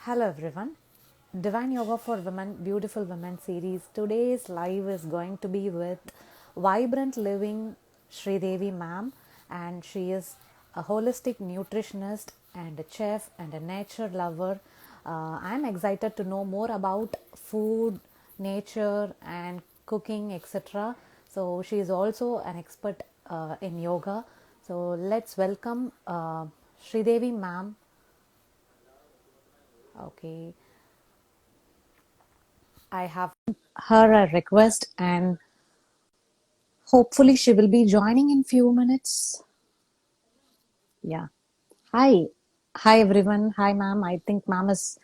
Hello everyone. Divine Yoga for Women, Beautiful Women series. Today's live is going to be with Vibrant Living Sridevi ma'am, and she is a holistic nutritionist and a chef and a nature lover. I'm excited to know more about food, nature, and cooking, etc. So she is also an expert in yoga. So let's welcome Sridevi ma'am. Okay, I have her a request and hopefully she will be joining in few minutes. Yeah. Hi. Hi everyone. Hi ma'am. I think ma'am has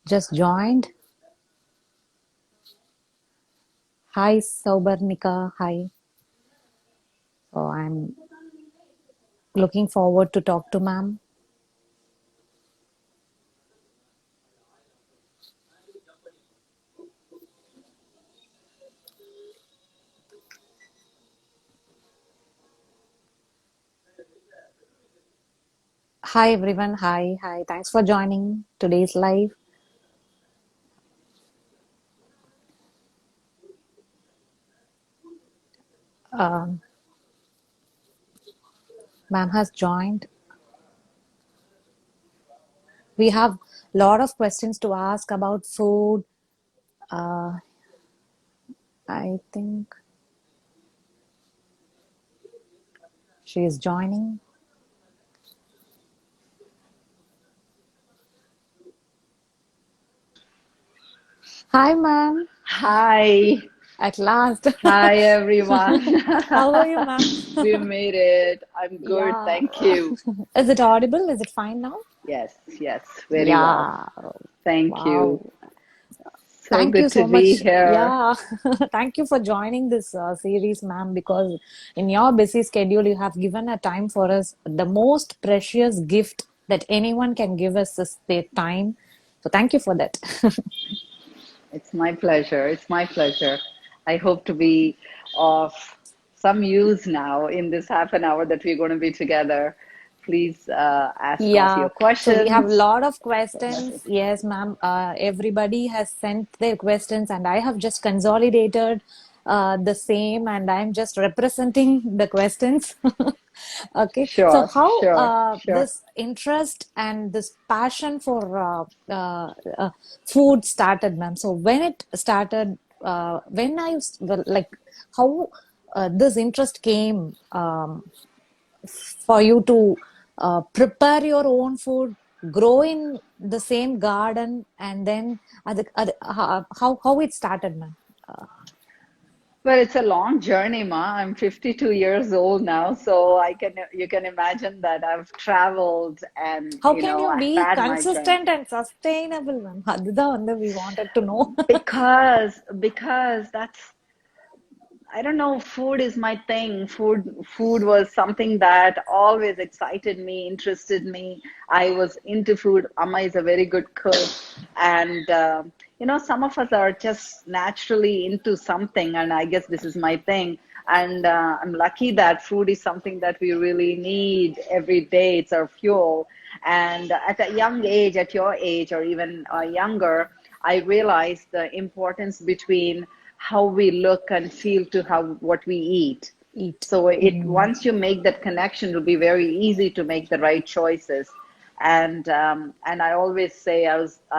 just joined. Hi Saubarnika. Hi. So I'm looking forward to talk to ma'am. Hi everyone. Hi. Hi. Thanks for joining today's live. Um, Ma'am has joined. We have a lot of questions to ask about food. Uh, I think she is joining. Hi, ma'am. Hi, At last. hi everyone. How are you, ma'am? We made it. I'm good, Yeah. thank you. Is it audible? Is it fine now? Yes, yes, very well. Yeah. Thank you. Wow. So Thank you good to so be much. here. Yeah. Thank you for joining this series, ma'am, because in your busy schedule, you have given a time for us. The most precious gift that anyone can give us is their time. So thank you for that. It's my pleasure. It's my pleasure. I hope to be of some use now in this half an hour that we're going to be together. Please ask off Yeah, your so we have a questions. lot of questions. Yes, ma'am. Everybody has sent their questions, and I have just consolidated the same, and I'm just representing the questions. Okay, so Sure, how sure, sure. this interest and this passion for food started, ma'am? So when it started, when well, like how this interest came. For you to prepare your own food, grow in the same garden, and then how it started, ma'am? Uh, Well, it's a long journey, Ma. I'm 52 years old now, so you can imagine that I've traveled and how can you I've be had my journey. consistent and sustainable, ma'am? அதுதான் வந்து we wanted to know. Because that's I don't know, food is my thing. Food was something that always excited me, interested me. I was into food. Amma is a very good cook, and some of us are just naturally into something, and I guess this is my thing. And I'm lucky that food is something that we really need every day. It's our fuel. And at a young age, at your age, or even younger, I realized the importance between how we look and feel to how what we eat. Eat. So it Mm. once you make that connection, it'll be very easy to make the right choices. And I always say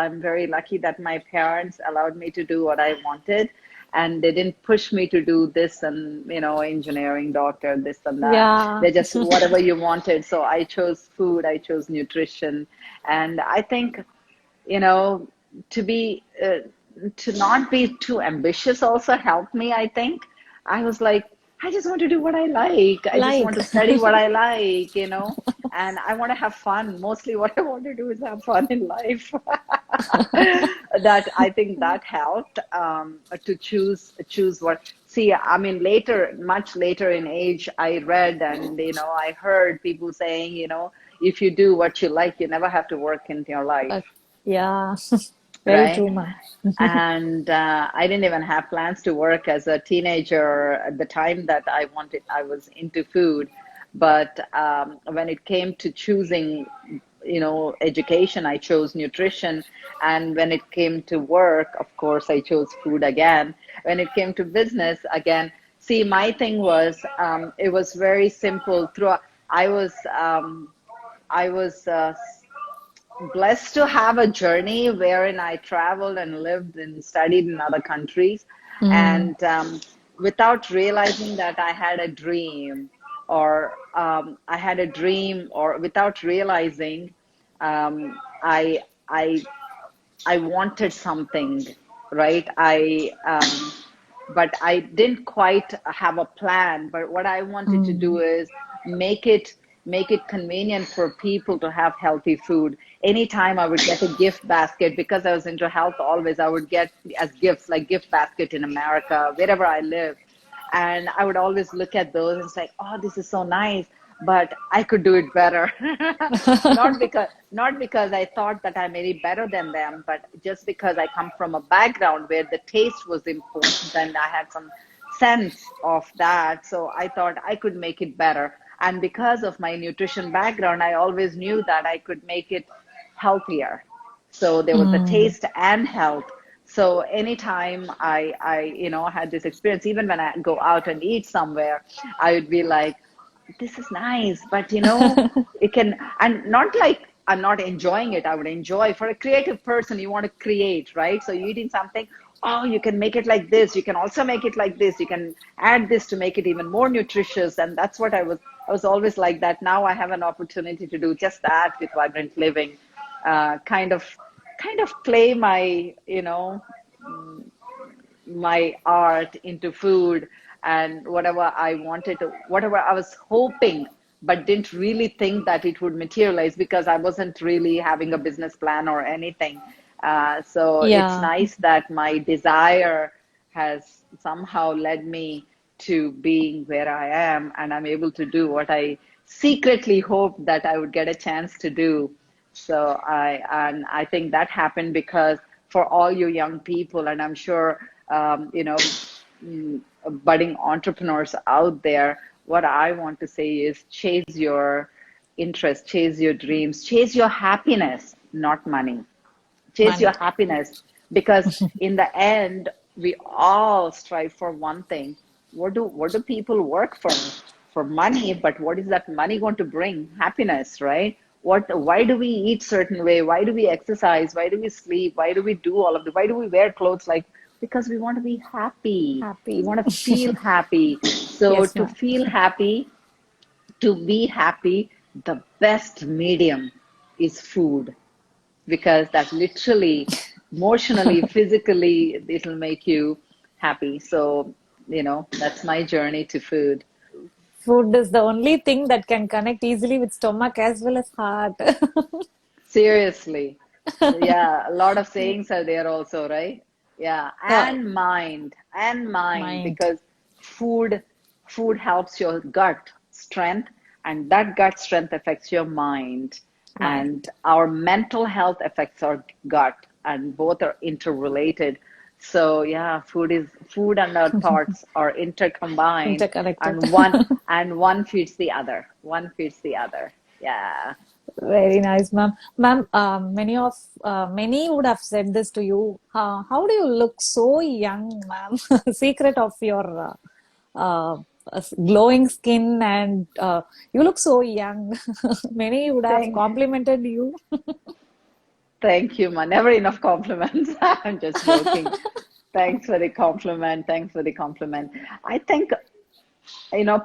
I'm very lucky that my parents allowed me to do what I wanted, and they didn't push me to do this and engineering, doctor, this and that. Yeah. They just whatever you wanted. So I chose food, I chose nutrition, and I think you know to be to not be too ambitious also helped me. I think I was like, I just want to do what I like, I just Like. want to study what I like, and I want to have fun. Mostly what I want to do is have fun in life. That I think that helped to choose what. See, I mean, later, much later in age, I read and I heard people saying, if you do what you like, you never have to work in your life, uh, yeah. Very right? true, ma'am. And I didn't even have plans to work as a teenager at the time that I was into food. But when it came to choosing, education, I chose nutrition. And when it came to work, of course, I chose food again. When it came to business, again, see, my thing was, it was very simple. I was, I was blessed to have a journey wherein I traveled and lived and studied in other countries. Mm. And without realizing that I had a dream, or without realizing, um, I, I, I wanted something, right? But I didn't quite have a plan. But what I wanted to do Mm. is make it make it convenient for people to have healthy food. Anytime I would get a gift basket, because I was into health always, I would get as gifts like gift basket in America, wherever I live. And I would always look at those and say, oh, this is so nice, but I could do it better. Not because I thought that I'm any better than them, but just because I come from a background where the taste was important and I had some sense of that. So I thought I could make it better. And because of my nutrition background, I always knew that I could make it healthier. So there was the Mm. taste and health. So anytime I had this experience, even when I go out and eat somewhere, I would be like, this is nice, but it can, and not like I'm not enjoying it. I would enjoy. For a creative person, you want to create, right? So you're eating something, oh, you can make it like this. You can also make it like this. You can add this to make it even more nutritious. And that's what I was always like that. Now I have an opportunity to do just that with Vibrant Living. Kind of play my art into food, and whatever I was hoping, but didn't really think that it would materialize because I wasn't really having a business plan or anything. So it's Yeah. nice that my desire has somehow led me to being where I am, and I'm able to do what I secretly hoped that I would get a chance to do. So I think that happened because for all you young people, and I'm sure budding entrepreneurs out there, what I want to say is chase your interest, chase your dreams, chase your happiness, not money. Chase your Money. happiness, because in the end, we all strive for one thing. What do people work for? For money, but what is that money going to bring? Happiness, right? Why do we eat certain way? Why do we exercise? Why do we sleep? Why do we do all of the why do we wear clothes like? Because we want to be happy. We Happy. want to feel happy. So Yes, to ma'am. feel happy, to be happy, the best medium is food, because that literally, emotionally, physically, it'll make you happy. So, that's my journey to food. Food is the only thing that can connect easily with stomach as well as heart. Seriously. Yeah, a lot of sayings are there also, right? Yeah, Yeah, and mind, mind, because food food helps your gut strength, and that gut strength affects your mind, mind. and our mental health affects our gut, and both are interrelated. So yeah, food and our thoughts are intercombined, Interconnected. and one feeds the other. One feeds the other. Yeah. Very nice, ma'am. Ma'am, many would have said this to you. How do you look so young, ma'am? Secret of your glowing skin, and you look so young. Many would have Thank complimented you. Thank you, man. Never enough compliments. I'm just joking. Thanks for the compliment. Thanks for the compliment. I think,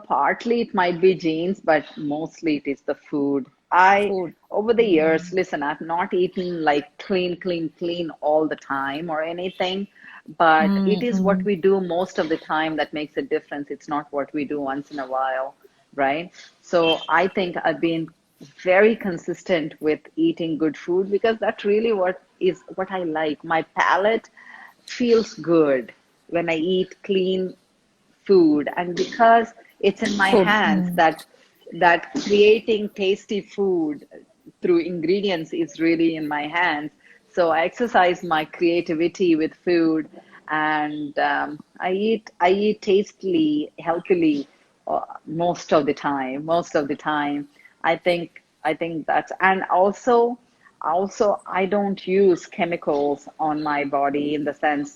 partly it might be genes, but mostly it is the food. Food. Over the years, Mm. listen, I've not eaten like clean, clean, clean all the time or anything, but it is what Mm-hmm. we do most of the time that makes a difference. It's not what we do once in a while, right? So I think I've been very consistent with eating good food because that's really what I like. My palate feels good when I eat clean food, and because it's in my Food. hands, Mm. that creating tasty food through ingredients is really in my hands. So I exercise my creativity with food, and I eat tastily, healthily, most of the time. I think I think that's, and also I don't use chemicals on my body in the sense,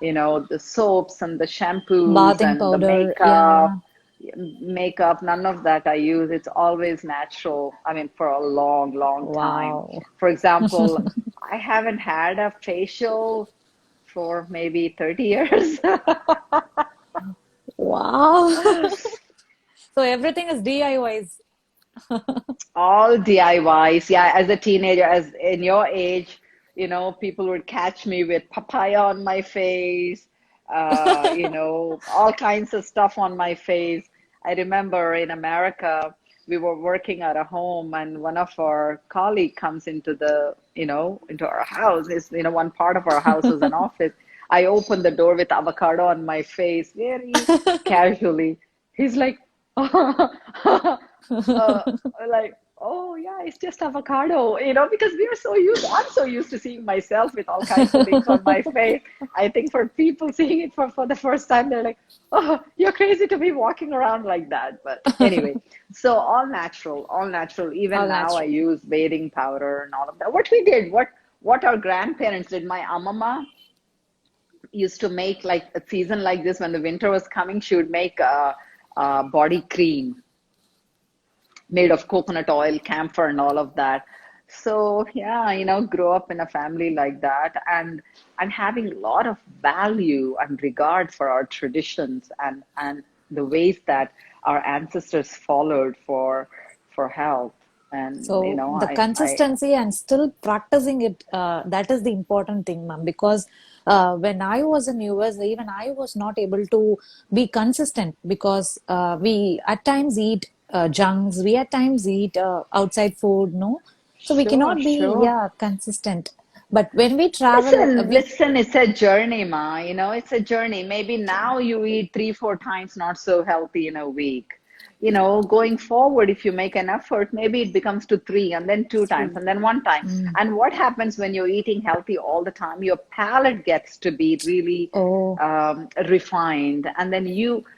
the soaps and the shampoos Bathing and the powder, yeah. makeup, none of that I use. It's always natural. I mean, for a long, long time. Wow. For example, I haven't had a facial for maybe 30 years. Wow. So everything is DIYs. All DIYs. Yeah, as a teenager, as in your age, people would catch me with papaya on my face, all kinds of stuff on my face. I remember in America, we were working at a home, and one of our colleague comes into our house. One part of our house was an office. I opened the door with avocado on my face, very casually. He's like, like, oh yeah, it's just avocado, because I'm so used to seeing myself with all kinds of things on my face. I think for people seeing it for the first time, they're like, oh, you're crazy to be walking around like that. But anyway, so all natural, all natural. Even All now I natural. use bathing powder and all of that. What we did, what our grandparents did, my amama used to make, like a season like this when the winter was coming, she would make a body cream made of coconut oil, camphor, and all of that. So yeah, grow up in a family like that, and having a lot of value and regard for our traditions and the ways that our ancestors followed for health. And So the I consistency and still practicing it, that is the important thing, ma'am. Because when I was in US, even I was not able to be consistent because we at times eat junks, we at times eat outside food, no? So we sure, cannot be, sure. yeah, consistent. But when we travel, we, Listen, it's a journey, Ma. It's a journey. Maybe now you eat three, four times not so healthy in a week. Going forward, if you make an effort, maybe it becomes to three and then two times three. and then one time. Mm. And what happens when you're eating healthy all the time? Your palate gets to be really Oh, refined. And then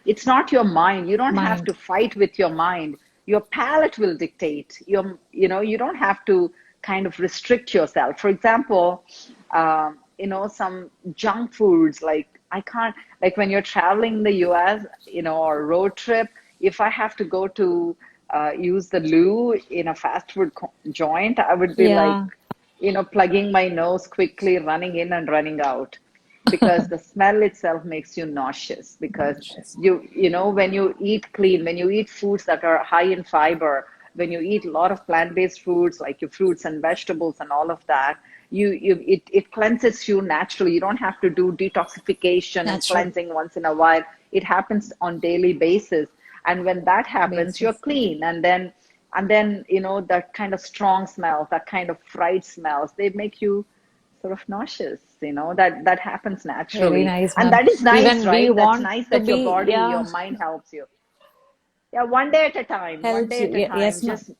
it's not your mind. You don't have mind. to fight with your mind. Your palate will dictate. You don't have to kind of restrict yourself. For example, some junk foods, like I can't, like when you're traveling in the US, or road trip, if I have to go to use the loo in a fast food joint, I would be like, Yeah, plugging my nose quickly, running in and running out, because the smell itself makes you nauseous. Because nauseous. when you eat clean, when you eat foods that are high in fiber, when you eat a lot of plant-based foods like your fruits and vegetables and all of that, it cleanses you naturally. You don't have to do detoxification and Natural cleansing once in a while. It happens on daily basis. And when that happens, you're basis. clean. And then that kind of strong smells, that kind of fried smells, they make you sort of nauseous. That happens Very naturally. nice, And ma'am. that is nice, Even we right? That's want nice to that your be, body, yeah, your mind helps you. Yeah, one day at a time, one helps day you. at a time. Yes, ma'am. Just,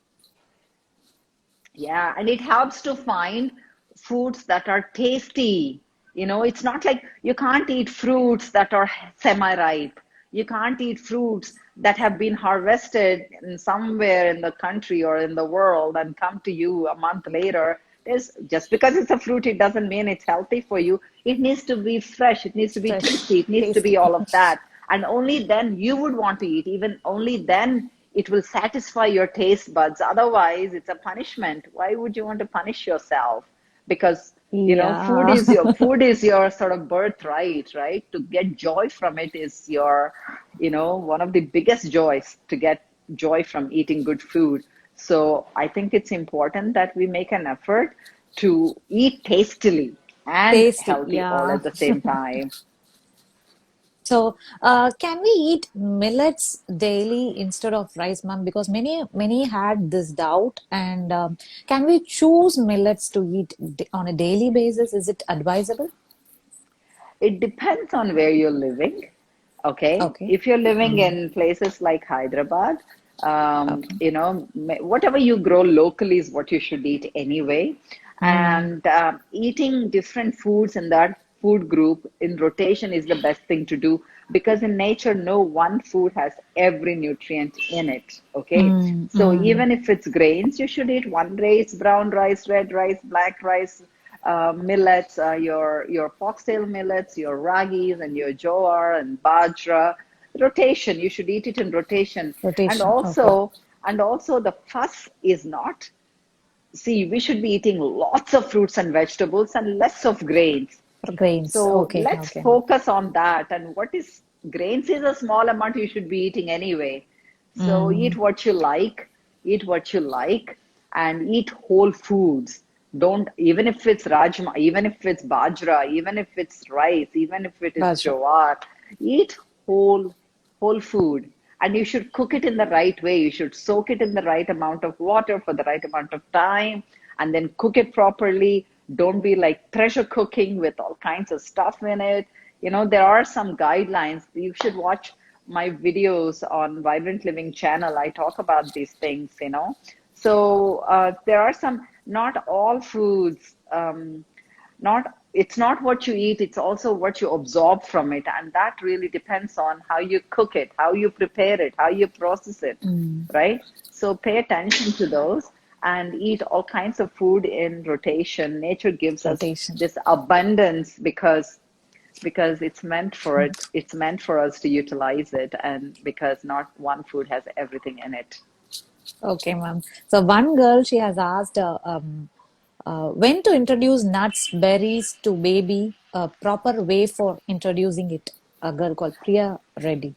yeah, and it helps to find foods that are tasty. It's not like you can't eat fruits that are semi-ripe. You can't eat fruits that have been harvested in somewhere in the country or in the world and come to you a month later. Just because it's a fruit, it doesn't mean it's healthy for you. It needs to be fresh. It needs to be Fresh, tasty. It needs to tasty. be all of that. And only then you would want to eat. Even only then it will satisfy your taste buds. Otherwise, it's a punishment. Why would you want to punish yourself? Because food Yeah. is your sort of birthright, right? To get joy from it is your, one of the biggest joys, to get joy from eating good food. So I think it's important that we make an effort to eat tastily and Tasty. healthy all Yeah. at the same time. So, can we eat millets daily instead of rice, ma'am? Because many had this doubt. And can we choose millets to eat on a daily basis? Is it advisable? It depends on where you're living. Okay. Okay. If you're living Mm, in places like Hyderabad, okay. whatever you grow locally is what you should eat anyway. Mm, And eating different foods in that food group in rotation is the best thing to do. because in nature, no one food has every nutrient in it. Okay. Mm, So mm. even if it's grains, you should eat one rice, brown rice, red rice, black rice, millets, your foxtail millets, your ragis and your jowar and bajra. Rotation. You should eat it in rotation. And Rotation. Okay. also, and also the fuss is not, see, we should be eating lots of fruits and vegetables and less of grains. For grains. So Okay. let's Okay. focus on that. And what is grains is a small amount you should be eating anyway. So Mm. eat what you like, and eat whole foods. Don't, even if it's rajma, even if it's bajra, even if it's rice, even if it is Bajra. jowar, eat whole food. And you should cook it in the right way. You should soak it in the right amount of water for the right amount of time, and then cook it properly. Don't be like pressure cooking with all kinds of stuff in it. There are some guidelines. You should watch my videos on Vibrant Living channel. I talk about these things. So there are some, not all foods, not it's not what you eat, it's also what you absorb from it, and that really depends on how you cook it, how you prepare it, how you process it, Mm. right? So pay attention to those and eat all kinds of food in rotation. Nature gives us Rotation. this abundance because it's meant for us to utilize it, and because not one food has everything in it. Okay, ma'am. So one girl, she has asked when to introduce nuts, berries to baby, a proper way for introducing it. A girl called Priya Reddy.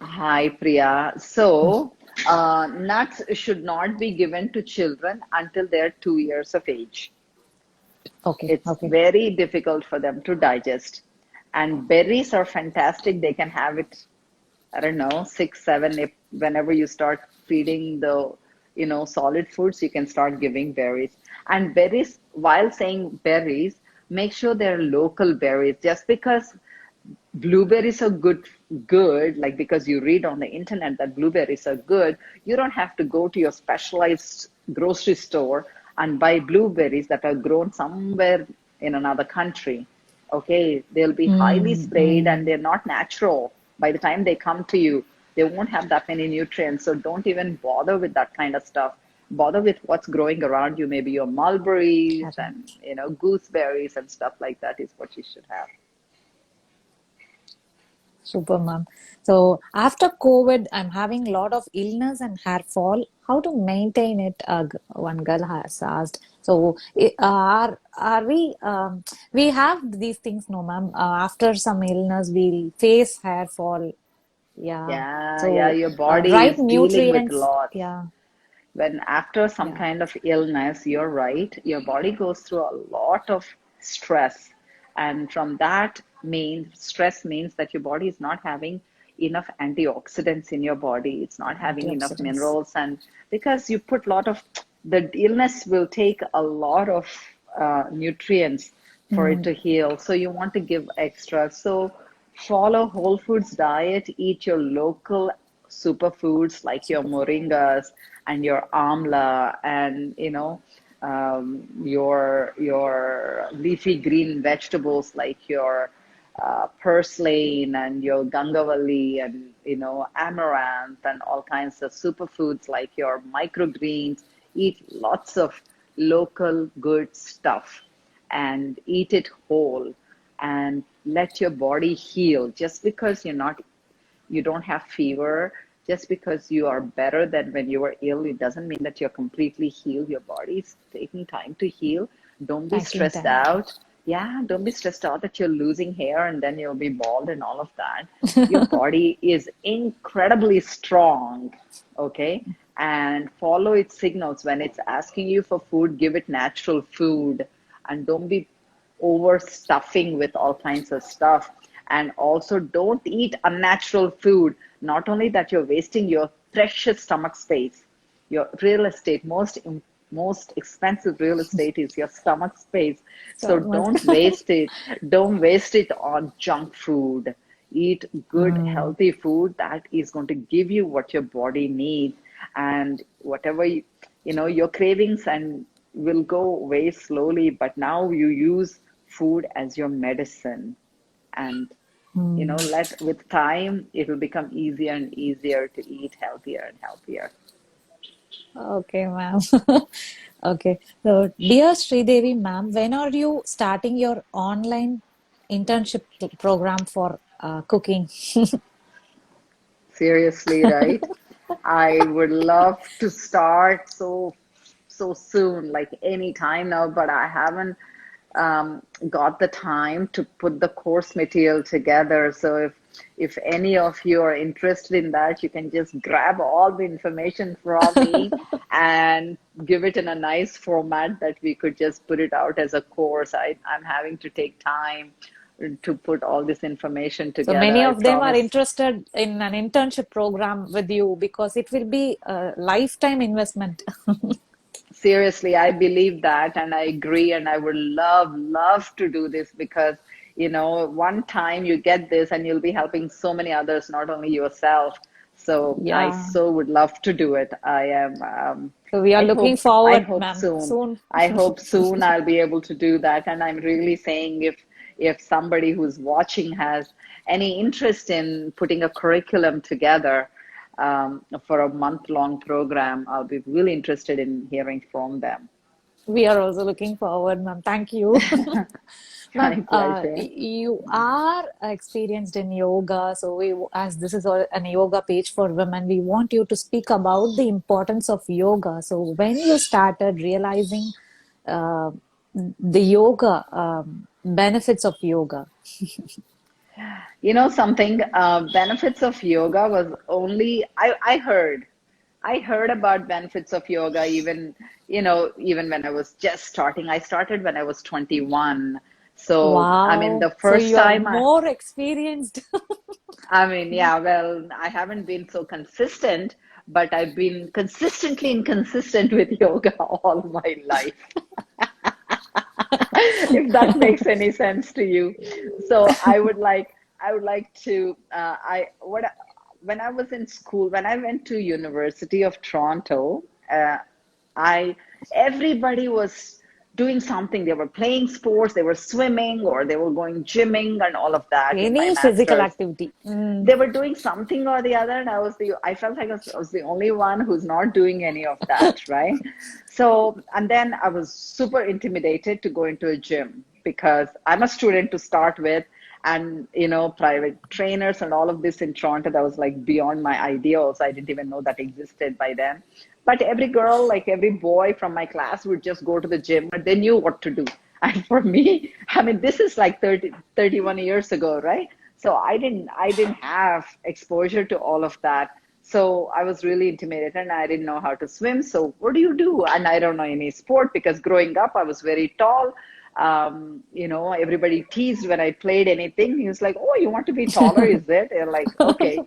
Hi, Priya. So, nuts should not be given to children until they're 2 years of age. Okay, It's okay. very difficult for them to digest. And berries are fantastic. They can have it, I don't know, six, seven, if whenever you start feeding the solid foods, you can start giving berries. And berries, while saying berries, make sure they're local berries. Just because blueberries are good, like because you read on the internet that blueberries are good, you don't have to go to your specialized grocery store and buy blueberries that are grown somewhere in another country. Okay, they'll be highly Mm, sprayed and mm. they're not natural. By the time they come to you, they won't have that many nutrients, so don't even bother with that kind of stuff. Bother with what's growing around you, maybe your mulberries Correct. and gooseberries and stuff like that is what you should have. Super, ma'am. So after COVID, I'm having a lot of illness and hair fall. How to maintain it? One girl has asked. So are we have these things, no, ma'am? After some illness, we'll face hair fall. Yeah. Yeah, So your body right is dealing with nutrients. lots. Yeah, When after some yeah. kind of illness, you're right, your body goes through a lot of stress. And from that means stress means that your body is not having enough antioxidants in your body. It's not having enough Antioxidants. minerals. And because you put a lot of, the illness will take a lot of nutrients for it Mm, to heal. So you want to give extra. So follow whole foods diet, eat your local superfoods like your superfood. moringas and your amla, and your leafy green vegetables like your purslane and your gangavalli and amaranth and all kinds of superfoods like your microgreens. Eat lots of local good stuff and eat it whole, and let your body heal. Just because you don't have fever, just because you are better than when you were ill, it doesn't mean that you're completely healed. Your body is taking time to heal. Don't be Taking stressed time. out. Yeah, don't be stressed out that you're losing hair and then you'll be bald and all of that. Your body is incredibly strong, okay? And follow its signals. When it's asking you for food, give it natural food, and don't be overstuffing with all kinds of stuff. And also don't eat unnatural food. Not only that, you're wasting your precious stomach space, your real estate, most expensive real estate is your stomach space. So So much. don't waste it on junk food. Eat good Mm, healthy food that is going to give you what your body needs. And whatever your cravings and will go away slowly, but now you use food as your medicine. And let with time, it will become easier and easier to eat healthier and healthier. Okay, ma'am. Okay. So, dear Sridevi, ma'am, when are you starting your online internship program for cooking? Seriously, right? I would love to start so soon, like any time now, but I haven't got the time to put the course material together. So if any of you are interested in that, you can just grab all the information from me and give it in a nice format that we could just put it out as a course. I'm having to take time to put all this information So together. many I of them are promise. interested in an internship program with you because it will be a lifetime investment. Seriously, I believe that, and I agree, and I would love to do this because, one time you get this and you'll be helping so many others, not only yourself. So I Yeah. so would love to do it. So we are looking I forward, hope ma'am, soon. soon. I hope soon I'll be able to do that. And I'm really saying if somebody who's watching has any interest in putting a curriculum together, for a month-long program, I'll be really interested in hearing from them. We are also looking forward, ma'am. Thank you. Ma'am, My pleasure. you are experienced in yoga, so as this is an yoga page for women, we want you to speak about the importance of yoga. So, when you started realizing uh, the yoga benefits of yoga, You know something, benefits of yoga was only, I heard about benefits of yoga even, even when I was just starting. I started when I was 21. So, I mean, wow! the So first you are time more experienced. yeah, well, I haven't been so consistent, but I've been consistently inconsistent with yoga all my life. If that makes any sense to you. So I would like to, when I was in school, when I went to University of Toronto, I, everybody was doing something. They were playing sports, they were swimming, or they were going gymming and all of that in my Any physical master's. activity. Mm. They were doing something or the other, and I felt like I was the only one who's not doing any of that, right? So, and then I was super intimidated to go into a gym because I'm a student to start with, and private trainers and all of this in Toronto, that was like beyond my ideals. I didn't even know that existed by then. But every girl, like every boy from my class, would just go to the gym, but they knew what to do. And for me, I mean, this is like 31 years ago, right? So I didn't have exposure to all of that. So I was really intimidated and I didn't know how to swim. So what do you do? And I don't know any sport because growing up I was very tall. Everybody teased when I played anything. He was like, "Oh, you want to be taller, is it?" And like, okay.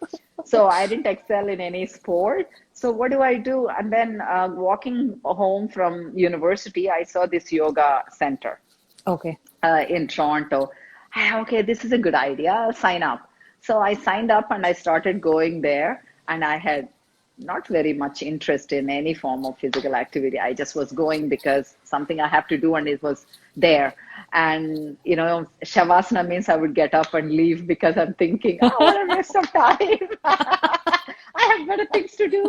So I didn't excel in any sport. So what do I do? And then walking home from university, I saw this yoga center Okay. in Toronto. Okay, this is a good idea. I'll sign up. So I signed up and I started going there, and I had not very much interest in any form of physical activity. I just was going because something I have to do, and it was there. And Shavasana means I would get up and leave because I'm thinking, oh, what a waste of time. I have better things to do.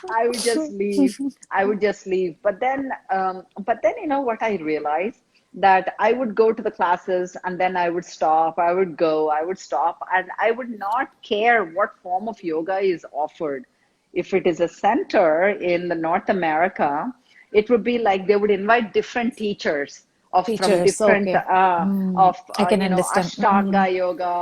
I would just leave. I would just leave. But then, what I realized, that I would go to the classes and then I would stop. I would go. I would stop, and I would not care what form of yoga is offered. If it is a center in the North America, it would be like they would invite different teachers of from Teachers. different Okay. Mm. I can understand. Mm. Ashtanga yoga,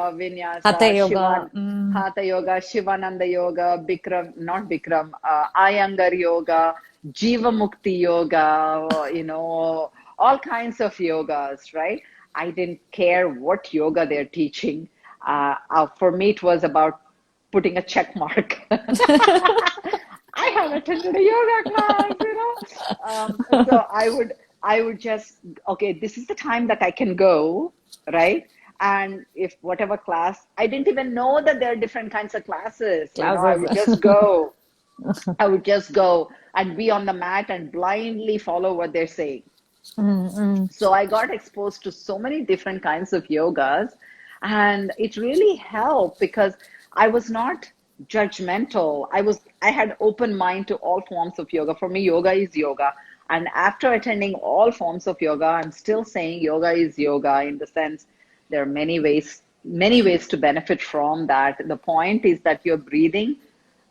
Hatha Vinyasa, yoga. Mm. Hatha yoga, Shivananda yoga, Bikram, not Bikram, Iyengar yoga, Jiva Mukti yoga, all kinds of yogas, right? I didn't care what yoga they're teaching. For me, it was about putting a check mark. I have attended a yoga class, So I would just, okay, this is the time that I can go, right? And if whatever class, I didn't even know that there are different kinds of classes, I Classes. would just go. I would just go and be on the mat and blindly follow what they're saying. Mm-hmm. So I got exposed to so many different kinds of yogas, and it really helped because I was not judgmental. I had open mind to all forms of yoga. For me, yoga is yoga. And after attending all forms of yoga, I'm still saying yoga is yoga in the sense there are many ways to benefit from that. The point is that you're breathing,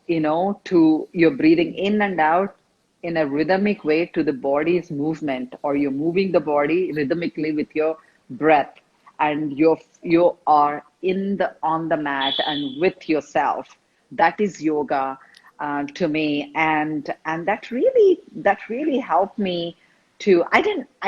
you're breathing in and out in a rhythmic way to the body's movement, or you're moving the body rhythmically with your breath, and you are in the on the mat and with yourself. That is yoga to me, and that really helped me to. I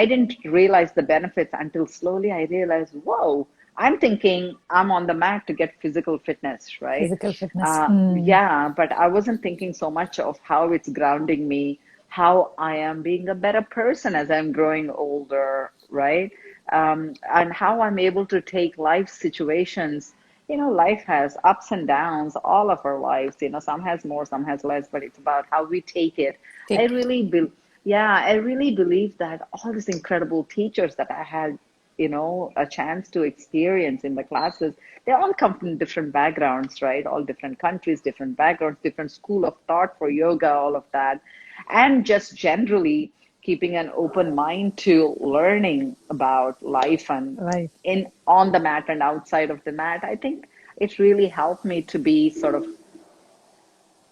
didn't realize the benefits until slowly I realized, whoa, I'm thinking I'm on the mat to get physical fitness, right? Physical fitness. Mm. Yeah, but I wasn't thinking so much of how it's grounding me, how I am being a better person as I'm growing older, right? And how I'm able to take life situations. Life has ups and downs, all of our lives. Some has more, some has less, but it's about how we take it. I Take it. really be Yeah, I really believe that all these incredible teachers that I had, a chance to experience in the classes, they all come from different backgrounds, right? All different countries, different backgrounds, different school of thought for yoga, all of that. And just generally keeping an open mind to learning about life and Right. in on the mat and outside of the mat. I think it really helped me to be sort of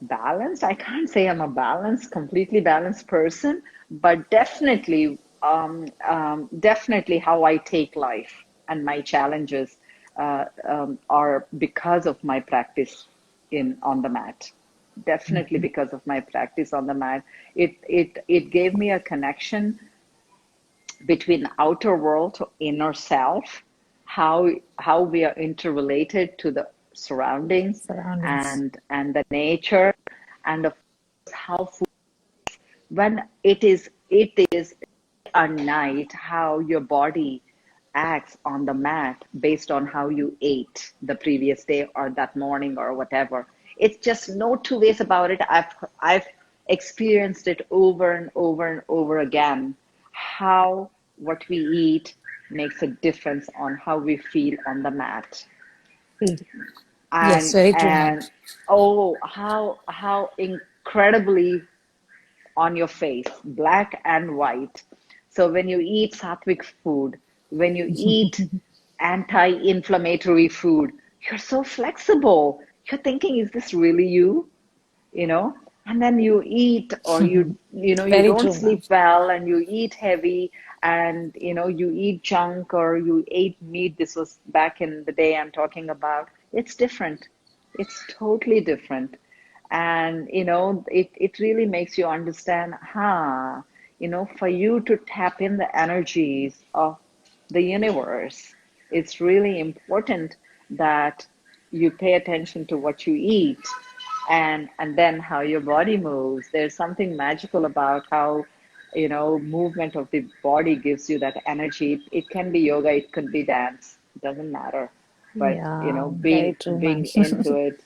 balanced. I can't say I'm a completely balanced person, but definitely how I take life and my challenges are because of my practice in on the mat. Definitely because of my practice on the mat. It gave me a connection between outer world to inner self, how we are interrelated to the surroundings Surroundings. and the nature, and of course how food, when it is a night, how your body acts on the mat based on how you ate the previous day or that morning or whatever. It's just no two ways about it. I've experienced it over and over and over again. How what we eat makes a difference on how we feel on the mat. Feel. Yes, And very true, ma'am. and oh, how incredibly on your face, black and white. So when you eat sattvic food, when you eat anti-inflammatory food, you're so flexible. You're thinking, is this really you? You know? And then you eat, or you Very don't true, ma'am. sleep well and you eat heavy, and you eat junk or you ate meat. This was back in the day I'm talking about. It's different. It's totally different. And it really makes you understand, for you to tap in the energies of the universe, it's really important that you pay attention to what you eat, and then how your body moves. There's something magical about how movement of the body gives you that energy. It can be yoga, it could be dance, it doesn't matter. But Yeah, very being true, ma'am. being into it.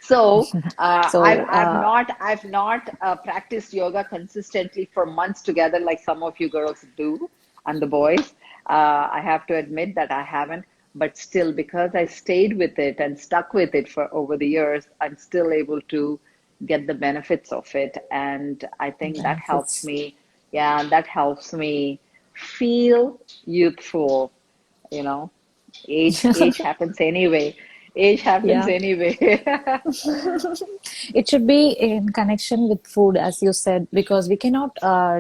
So I've So, I've not I've not practiced yoga consistently for months together like some of you girls do, and the boys. I have to admit that I haven't, but still, because I stayed with it and stuck with it for over the years, I'm still able to get the benefits of it, and I think that helps benefits. me. Yeah, that helps me feel youthful. You know, age happens anyway. Age happens Yeah. anyway. It should be in connection with food, as you said, because we cannot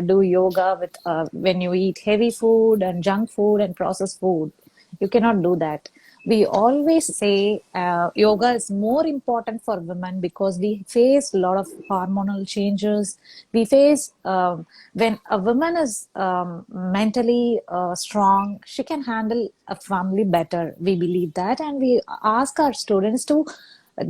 do yoga with when you eat heavy food and junk food and processed food. You cannot do that. We always say yoga is more important for women because we face a lot of hormonal changes. We face when a woman is mentally strong, she can handle a family better. We believe that, and we ask our students to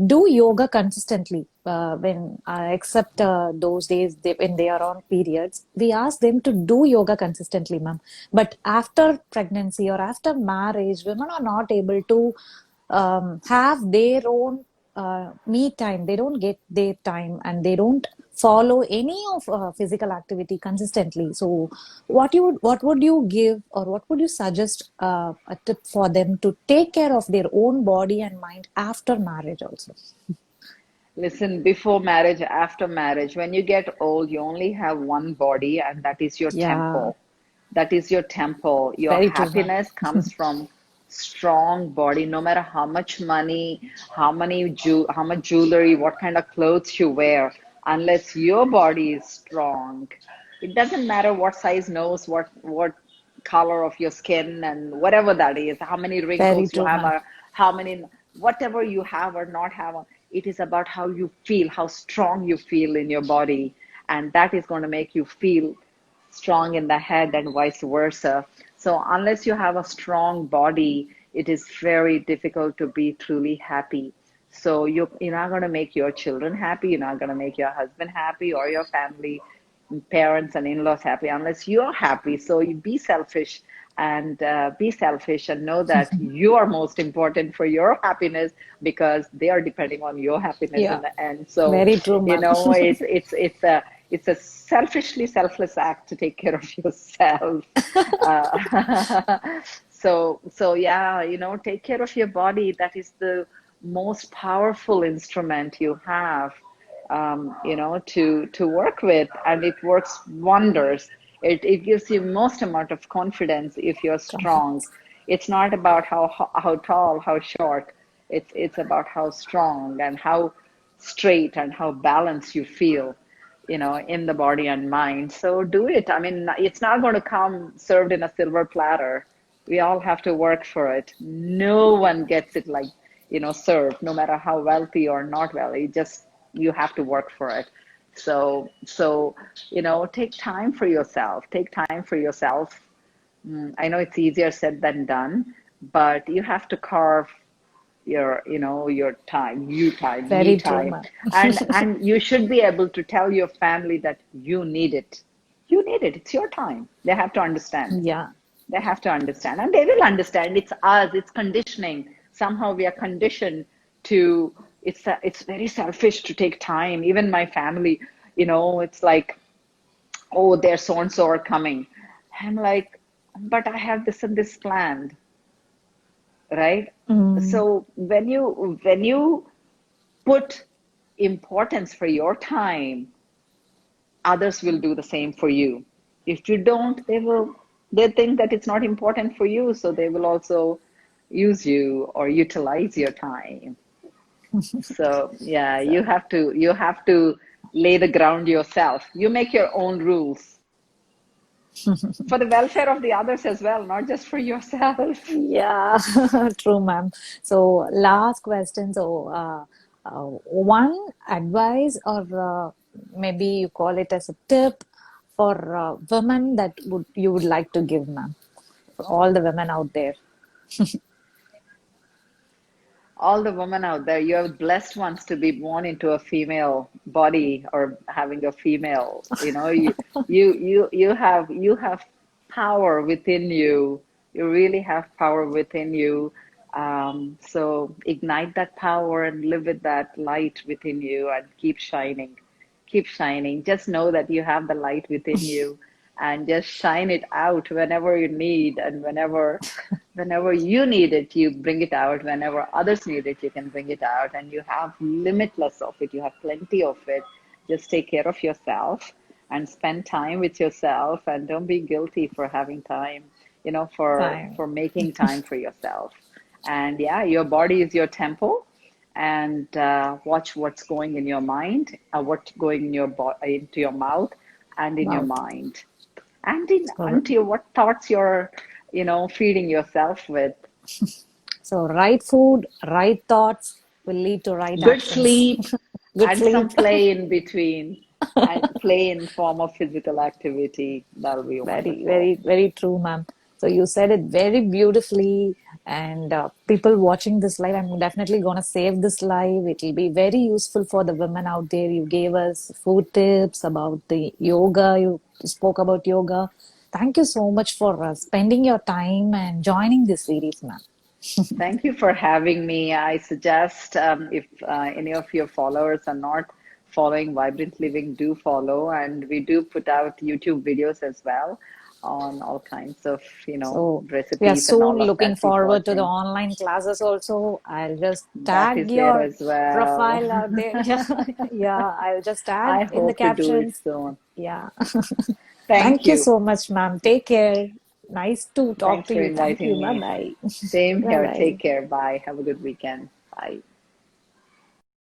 do yoga consistently when except those days when they are on periods, we ask them to do yoga consistently, ma'am. But after pregnancy or after marriage, women are not able to have their own me time. They don't get their time, and they don't follow any of physical activity consistently. So what would you give, or what would you suggest a tip for them to take care of their own body and mind after marriage also? Listen, before marriage, after marriage, when you get old, you only have one body, and that is your Yeah, temple. That is your temple. Your very true, ma'am. happiness comes from strong body. No matter how much money, how much jewelry, what kind of clothes you wear, unless your body is strong, it doesn't matter what size nose, what color of your skin, and whatever that is, how many Very wrinkles you true, have, ma'am. or how many, whatever you have or not have. It is about how you feel, how strong you feel in your body, and that is going to make you feel strong in the head and vice versa. So unless you have a strong body, it is very difficult to be truly happy. So you're not going to make your children happy. You're not going to make your husband happy or your family, parents and in-laws happy unless you're happy. So you be selfish and know that you are most important for your happiness because they are depending on your happiness in Yeah, the end. So very true, ma'am. it's a selfishly selfless act to take care of yourself. So yeah, take care of your body. That is the most powerful instrument you have, to work with, and it works wonders. It gives you most amount of confidence if you're strong. Confidence. It's not about how tall, how short. It's about how strong and how straight and how balanced you feel, in the body and mind. So do it. I mean, it's not going to come served in a silver platter. We all have to work for it. No one gets it like, served, no matter how wealthy or not wealthy. Just you have to work for it. So, take time for yourself. Take time for yourself. I know it's easier said than done, but you have to carve your time, me Very true, time, ma'am. and you should be able to tell your family that you need it. You need it. It's your time. They have to understand. Yeah. They have to understand, and they will understand. It's us. It's conditioning. Somehow we are conditioned to. It's very selfish to take time. Even my family, it's like, oh, there's so and so are coming. I'm like, but I have this and this planned, right? Mm, So when you put importance for your time, others will do the same for you. If you don't, they think that it's not important for you, so they will also use you or utilize your time. So yeah, so you have to lay the ground yourself. You make your own rules for the welfare of the others as well, not just for yourself. yeah, true, ma'am. So last question. So one advice, or maybe you call it as a tip for women that would you would like to give, ma'am, for all the women out there. All the women out there, you are blessed ones to be born into a female body or having a female. You have power within you. You really have power within you. So ignite that power and live with that light within you and keep shining. Keep shining. Just know that you have the light within you and just shine it out whenever you need, and whenever you need it, you bring it out. Whenever others need it, you can bring it out, and you have limitless of it. You have plenty of it. Just take care of yourself and spend time with yourself, and don't be guilty for having time, for Time. making time for yourself. And yeah, your body is your temple, and watch what's going in your mind, what's going in into your mouth and in your Wow. mind, and in So, until what thoughts you're feeding yourself with. so right food, right thoughts will lead to right Good actions. sleep Good and some sleep. play in between, and play in form of physical activity. That'll be Very, wonderful. very, very true, ma'am. So you said it very beautifully, and people watching this live, I'm definitely gonna save this live. It will be very useful for the women out there. You gave us food tips about the yoga. You spoke about yoga. Thank you so much for spending your time and joining this series, ma'am. Thank you for having me. I suggest, if any of your followers are not following Vibrant Living, do follow. And we do put out YouTube videos as well on all kinds of, So we are recipes and soon all of looking that. Keep forward to the watching. online classes also. I'll just That tag is there your as well. profile out there. Yeah, yeah, I'll just add I in the hope to do it captions. soon. Yeah. Thank Thank you you. so much, ma'am. Take care. Nice to talk Thanks to for you. Thank you. inviting Bye me. bye. Same Bye here. bye. Take care. Bye. Have a good weekend. Bye.